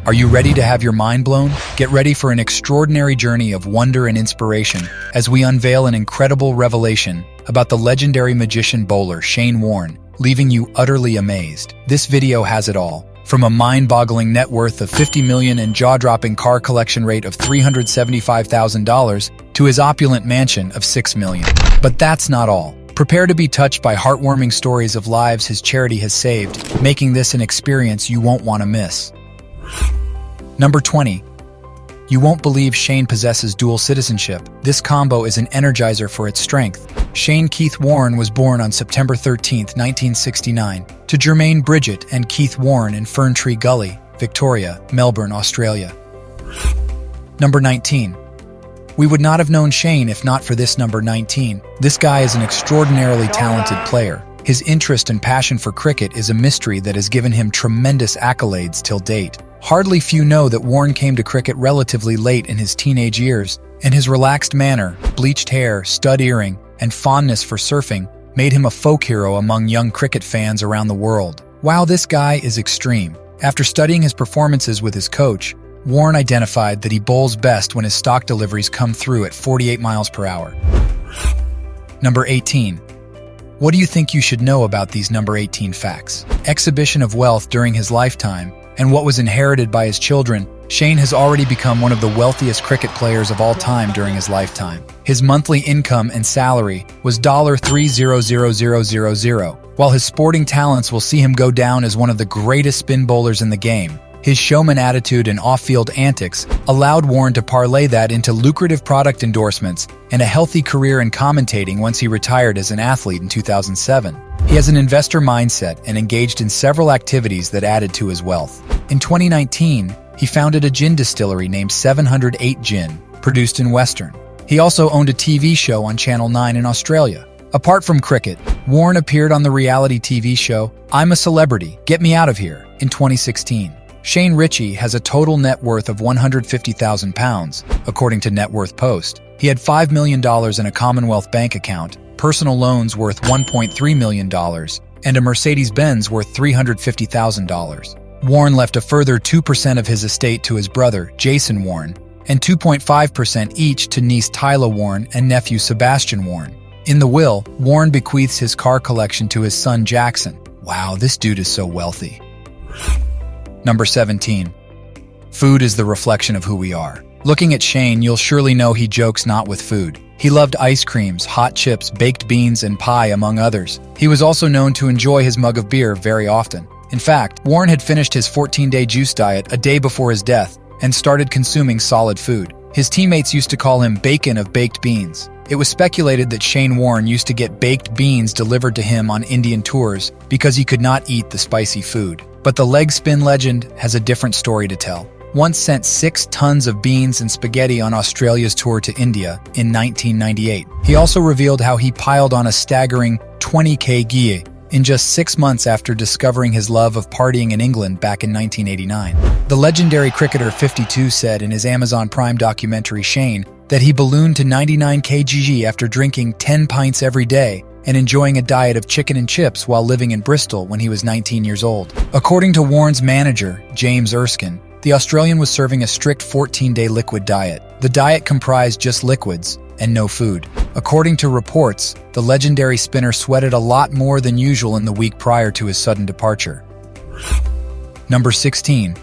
Are you ready to have your mind blown? Get ready for an extraordinary journey of wonder and inspiration as we unveil an incredible revelation about the legendary magician bowler Shane Warne, leaving you utterly amazed. This video has it all. From a mind-boggling net worth of $50 million and jaw-dropping car collection rate of $375,000 to his opulent mansion of $6 million. But that's not all. Prepare to be touched by heartwarming stories of lives his charity has saved, making this an experience you won't want to miss. Number 20. You won't believe Shane possesses dual citizenship. This combo is an energizer for its strength. Shane Keith Warne was born on September 13, 1969, to Jermaine Bridget and Keith Warne in Ferntree Gully, Victoria, Melbourne, Australia. Number 19. We would not have known Shane if not for this number 19. This guy is an extraordinarily talented player. His interest and passion for cricket is a mystery that has given him tremendous accolades till date. Hardly few know that Warne came to cricket relatively late in his teenage years, and his relaxed manner, bleached hair, stud earring, and fondness for surfing made him a folk hero among young cricket fans around the world. Wow, this guy is extreme. After studying his performances with his coach, Warne identified that he bowls best when his stock deliveries come through at 48 miles per hour. Number 18. What do you think you should know about these number 18 facts? Exhibition of wealth during his lifetime, and what was inherited by his children, Shane has already become one of the wealthiest cricket players of all time during his lifetime. His monthly income and salary was $300,000, while his sporting talents will see him go down as one of the greatest spin bowlers in the game. His showman attitude and off-field antics allowed Warne to parlay that into lucrative product endorsements and a healthy career in commentating once he retired as an athlete in 2007. He has an investor mindset and engaged in several activities that added to his wealth. In 2019, he founded a gin distillery named 708 Gin, produced in Western. He also owned a TV show on Channel 9 in Australia. Apart from cricket, Warne appeared on the reality TV show I'm a Celebrity, Get Me Out of Here in 2016. Shane Ritchie has a total net worth of £150,000, according to Net Worth Post. He had $5 million in a Commonwealth Bank account, personal loans worth $1.3 million, and a Mercedes-Benz worth $350,000. Warne left a further 2% of his estate to his brother, Jason Warne, and 2.5% each to niece Tyla Warne and nephew Sebastian Warne. In the will, Warne bequeaths his car collection to his son Jackson. Wow, this dude is so wealthy. Number 17. Food is the reflection of who we are. Looking at Shane, you'll surely know he jokes not with food. He loved ice creams, hot chips, baked beans, and pie, among others. He was also known to enjoy his mug of beer very often. In fact, Warne had finished his 14-day juice diet a day before his death and started consuming solid food. His teammates used to call him Bacon of Baked Beans. It was speculated that Shane Warne used to get baked beans delivered to him on Indian tours because he could not eat the spicy food. But the leg spin legend has a different story to tell. Once sent 6 tons of beans and spaghetti on Australia's tour to India in 1998. He also revealed how he piled on a staggering 20 kg in just 6 months after discovering his love of partying in England back in 1989. The legendary cricketer 52 said in his Amazon Prime documentary Shane that he ballooned to 99 kg after drinking 10 pints every day and enjoying a diet of chicken and chips while living in Bristol when he was 19 years old. According to Warne's manager, James Erskine, the Australian was serving a strict 14-day liquid diet. The diet comprised just liquids and no food. According to reports, the legendary spinner sweated a lot more than usual in the week prior to his sudden departure. Number 16.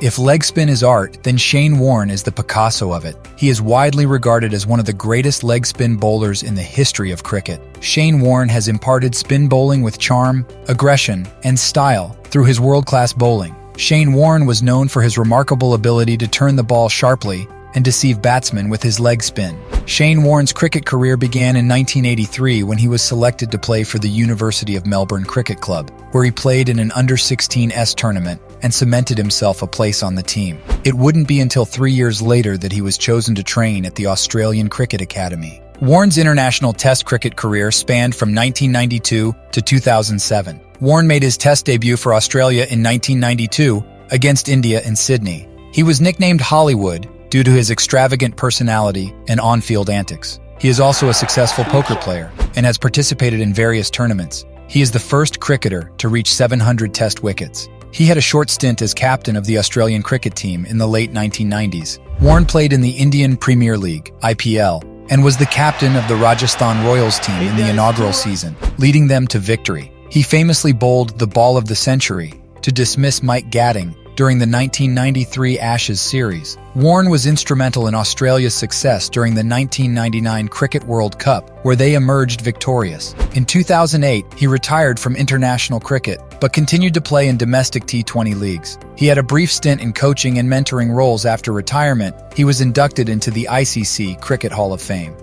If leg spin is art, then Shane Warne is the Picasso of it. He is widely regarded as one of the greatest leg spin bowlers in the history of cricket. Shane Warne has imparted spin bowling with charm, aggression, and style through his world-class bowling. Shane Warne was known for his remarkable ability to turn the ball sharply and deceive batsmen with his leg spin. Shane Warne's cricket career began in 1983 when he was selected to play for the University of Melbourne Cricket Club, where he played in an under-16s tournament and cemented himself a place on the team. It wouldn't be until 3 years later that he was chosen to train at the Australian Cricket Academy. Warne's international Test cricket career spanned from 1992 to 2007. Warne made his Test debut for Australia in 1992 against India in Sydney. He was nicknamed Hollywood due to his extravagant personality and on-field antics. He is also a successful poker player and has participated in various tournaments. He is the first cricketer to reach 700 Test wickets. He had a short stint as captain of the Australian cricket team in the late 1990s. Warne played in the Indian Premier League, IPL, and was the captain of the Rajasthan Royals team in the inaugural season, leading them to victory. He famously bowled the ball of the century to dismiss Mike Gatting during the 1993 Ashes series. Warne was instrumental in Australia's success during the 1999 Cricket World Cup, where they emerged victorious. In 2008, he retired from international cricket, but continued to play in domestic T20 leagues. He had a brief stint in coaching and mentoring roles after retirement. He was inducted into the ICC Cricket Hall of Fame.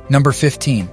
Number 15.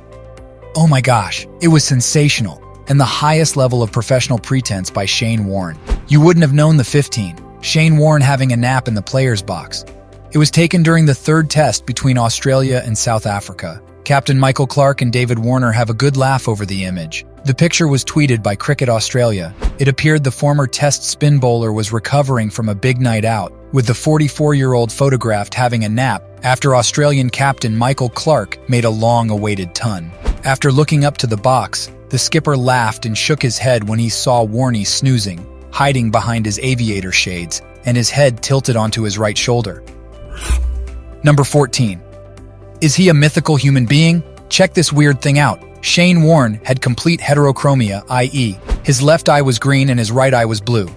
Oh my gosh, it was sensational, and the highest level of professional pretense by Shane Warne. You wouldn't have known the 15. Shane Warne having a nap in the player's box. It was taken during the third test between Australia and South Africa. Captain Michael Clarke and David Warner have a good laugh over the image. The picture was tweeted by Cricket Australia. It appeared the former test spin bowler was recovering from a big night out, with the 44-year-old photographed having a nap after Australian captain Michael Clarke made a long-awaited ton. After looking up to the box, the skipper laughed and shook his head when he saw Warne snoozing, hiding behind his aviator shades, and his head tilted onto his right shoulder. Number 14. Is he a mythical human being? Check this weird thing out. Shane Warne had complete heterochromia, i.e., his left eye was green and his right eye was blue.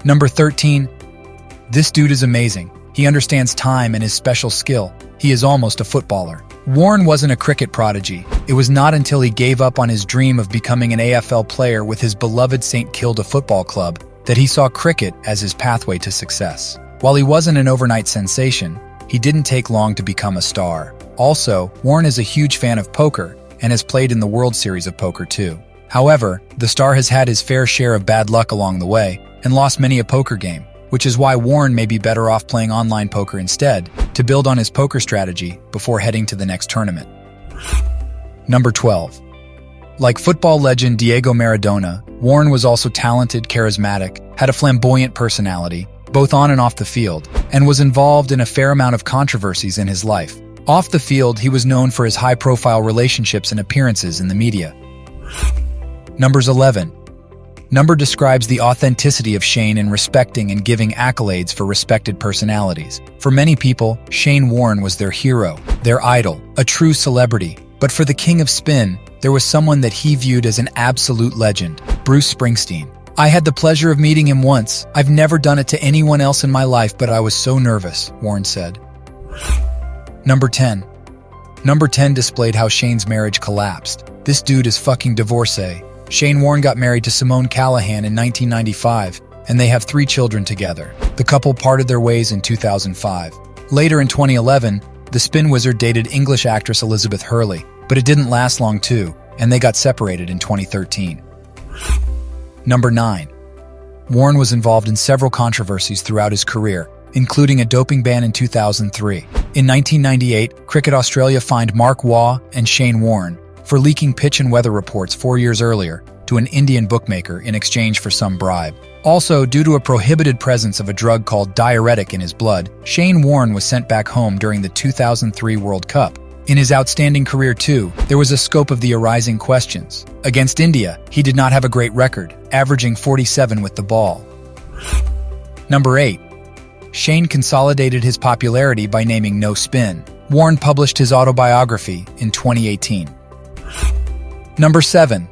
Number 13. This dude is amazing. He understands time and his special skill. He is almost a footballer. Warne wasn't a cricket prodigy. It was not until he gave up on his dream of becoming an AFL player with his beloved St Kilda Football Club that he saw cricket as his pathway to success. While he wasn't an overnight sensation, he didn't take long to become a star. Also, Warne is a huge fan of poker and has played in the World Series of Poker too. However, the star has had his fair share of bad luck along the way and lost many a poker game, which is why Warne may be better off playing online poker instead to build on his poker strategy before heading to the next tournament. Number 12. Like football legend Diego Maradona, Warne was also talented, charismatic, had a flamboyant personality, both on and off the field, and was involved in a fair amount of controversies in his life. Off the field, he was known for his high-profile relationships and appearances in the media. Numbers 11. Number describes the authenticity of Shane in respecting and giving accolades for respected personalities. For many people, Shane Warne was their hero, their idol, a true celebrity. But for the king of spin, there was someone that he viewed as an absolute legend, Bruce Springsteen. I had the pleasure of meeting him once. I've never done it to anyone else in my life, but I was so nervous, Warne said. Number 10. Number 10 displayed how Shane's marriage collapsed. This dude is fucking divorcee. Shane Warne got married to Simone Callahan in 1995, and they have 3 children together. The couple parted their ways in 2005. Later in 2011, the spin wizard dated English actress Elizabeth Hurley, but it didn't last long too, and they got separated in 2013. Number 9. Warne was involved in several controversies throughout his career, including a doping ban in 2003. In 1998, Cricket Australia fined Mark Waugh and Shane Warne for leaking pitch and weather reports 4 years earlier to an Indian bookmaker in exchange for some bribe. Also, due to a prohibited presence of a drug called diuretic in his blood, Shane Warne was sent back home during the 2003 World Cup. In his outstanding career too, there was a scope of the arising questions. Against India, he did not have a great record, averaging 47 with the ball. Number 8. Shane consolidated his popularity by naming No Spin. Warne published his autobiography in 2018. Number 7.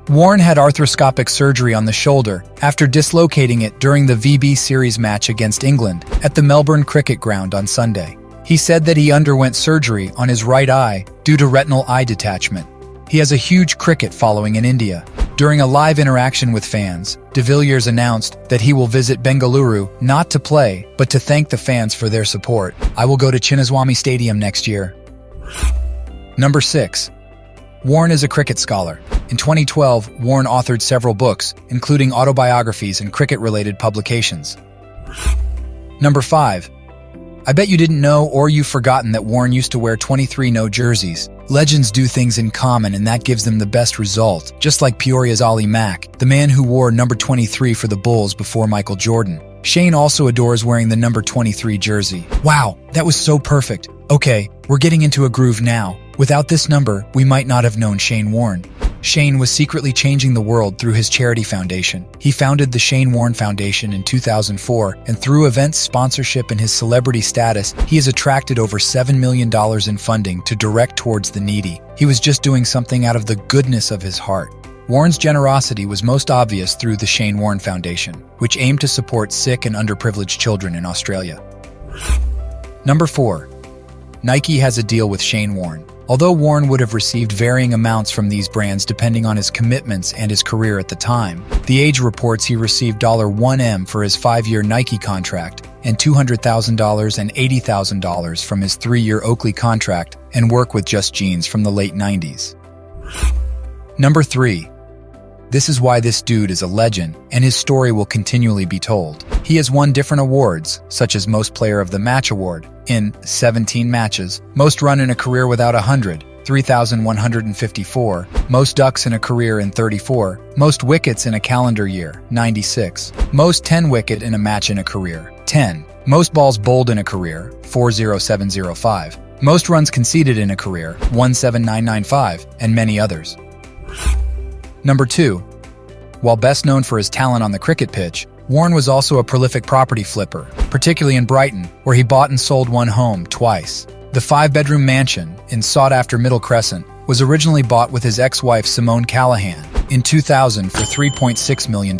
Warne had arthroscopic surgery on the shoulder after dislocating it during the VB Series match against England at the Melbourne Cricket Ground on Sunday. He said that he underwent surgery on his right eye due to retinal eye detachment. He has a huge cricket following in India. During a live interaction with fans, de Villiers announced that he will visit Bengaluru not to play, but to thank the fans for their support. I will go to Chinnaswamy Stadium next year. Number 6. Warne is a cricket scholar. In 2012, Warne authored several books, including autobiographies and cricket-related publications. Number 5. I bet you didn't know or you've forgotten that Warne used to wear 23 no jerseys. Legends do things in common and that gives them the best result, just like Peoria's Ollie Mack, the man who wore number 23 for the Bulls before Michael Jordan. Shane also adores wearing the number 23 jersey. Wow, that was so perfect. Okay, we're getting into a groove now. Without this number, we might not have known Shane Warne. Shane was secretly changing the world through his charity foundation. He founded the Shane Warne Foundation in 2004, and through events, sponsorship, and his celebrity status, he has attracted over $7 million in funding to direct towards the needy. He was just doing something out of the goodness of his heart. Warne's generosity was most obvious through the Shane Warne Foundation, which aimed to support sick and underprivileged children in Australia. Number 4. Nike has a deal with Shane Warne. Although Warne would have received varying amounts from these brands depending on his commitments and his career at the time, The Age reports he received $1M for his 5-year Nike contract and $200,000 and $80,000 from his 3-year Oakley contract and work with Just Jeans from the late 90s. Number 3. This is why this dude is a legend, and his story will continually be told. He has won different awards, such as Most Player of the Match Award, in 17 matches, Most Run in a Career without 100, 3,154, Most Ducks in a Career in 34, Most Wickets in a Calendar Year, 96, Most 10-wicket in a match in a career, 10, Most Balls Bowled in a Career, 40705, Most Runs Conceded in a Career, 17995, and many others. Number 2. While best known for his talent on the cricket pitch, Warne was also a prolific property flipper, particularly in Brighton, where he bought and sold one home twice. The 5-bedroom mansion in sought-after Middle Crescent was originally bought with his ex-wife Simone Callahan in 2000 for $3.6 million.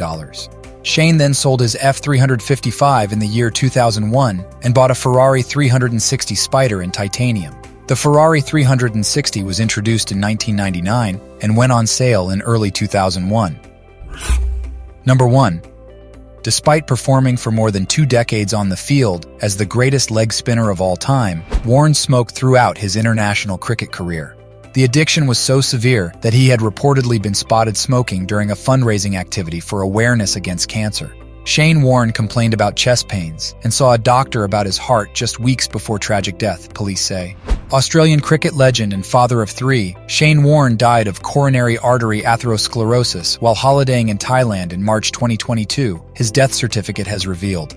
Shane then sold his F355 in the year 2001 and bought a Ferrari 360 Spider in titanium. The Ferrari 360 was introduced in 1999 and went on sale in early 2001. Number 1. Despite performing for more than 2 decades on the field as the greatest leg spinner of all time, Warne smoked throughout his international cricket career. The addiction was so severe that he had reportedly been spotted smoking during a fundraising activity for awareness against cancer. Shane Warne complained about chest pains and saw a doctor about his heart just weeks before tragic death, police say. Australian cricket legend and father of 3, Shane Warne died of coronary artery atherosclerosis while holidaying in Thailand in March 2022, his death certificate has revealed.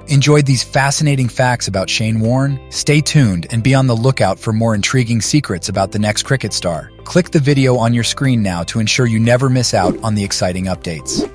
Enjoyed these fascinating facts about Shane Warne? Stay tuned and be on the lookout for more intriguing secrets about the next cricket star. Click the video on your screen now to ensure you never miss out on the exciting updates.